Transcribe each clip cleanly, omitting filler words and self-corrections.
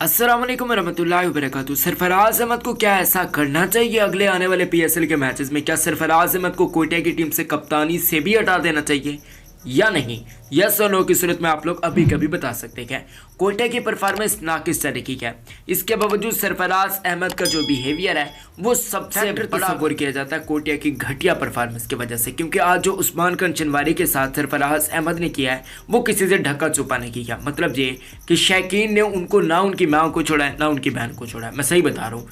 अस्सलाम वालेकुम रहमतुल्लाहि व बरकातुहू। सरफराज अहमद को क्या ऐसा करना चाहिए अगले आने वाले पीएसएल के मैचेस में? क्या सरफराज अहमद को कोयटा की टीम से कप्तानी से भी हटा देना चाहिए या नहीं? यस और नो की सूरत में आप लोग अभी कभी बता सकते हैं। कोयटा की परफॉर्मेंस नाकिस तरीके की है, इसके बावजूद सरफराज अहमद का जो बिहेवियर है वो सबसे बड़ा तस्वुर किया जाता है कोयटा की घटिया परफॉर्मेंस की वजह से। क्योंकि आज जो उस्मान कंचनवारी के साथ सरफराज अहमद ने किया है वो किसी से ढका छुपा नहीं किया। मतलब ये कि शैकीन ने उनको ना उनकी माँ को छोड़ा है ना उनकी बहन को छोड़ा है। मैं सही बता रहा हूँ,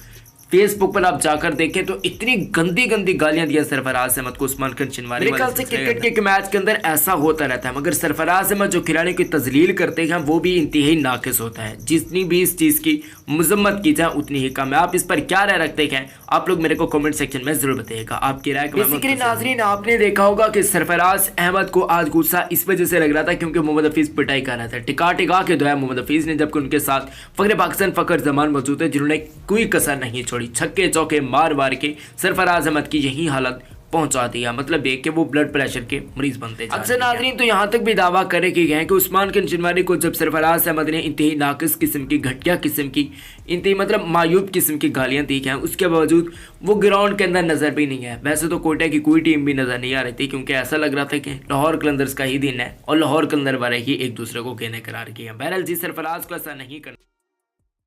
फेसबुक पर आप जाकर देखें तो इतनी गंदी गंदी गालियां दिया सरफराज अहमद को उस्मान कंचनवारी। मेरे ख्याल से क्रिकेट के मैच के अंदर ऐसा होता रहता है, मगर सरफराज अहमद जो खिलाड़ी की तजलील करते हैं वो भी इंतहाई नाकिस होता है। जितनी भी इस चीज़ की मजम्मत की जाए उतनी ही कम है। आप इस पर क्या राय रखते हैं आप लोग मेरे को कमेंट सेक्शन में जरूर बताइएगा आपकी राय। बेसिकली नाजरीन, आपने देखा होगा कि सरफराज अहमद को आज गुस्सा इस वजह से लग रहा था क्योंकि मोहम्मद हफीज पिटाई कर रहा था। टिका टिका के दो है मोहम्मद हफीज ने, जबकि उनके साथ फखरे पाकिस्तान फखर जमान मौजूद है जिन्होंने कोई कसर नहीं छोड़ी। छक्के चौके मार मार के सरफराज अहमद की यही हालत पहुंचा दिया। मतलब ये कि वो ब्लड प्रेशर के मरीज बनते जा अक्सर नाजरीन तो यहाँ तक भी दावा करे कि गए कि उस्मान कंचनवारी को जब सरफराज अहमद ने इंतही नाकिस किस्म की, घटिया किस्म की, इंतही मतलब मायूब किस्म की गालियां दी हैं, उसके बावजूद वो ग्राउंड के अंदर नजर भी नहीं है। वैसे तो कोयटा की कोई टीम भी नजर नहीं आ रही थी क्योंकि ऐसा लग रहा था कि लाहौर कलंदर्स का ही दिन है और लाहौर कलंदर वाले ही एक दूसरे को कहने करार किया। बहरहाल जी, सरफराज को ऐसा नहीं करना।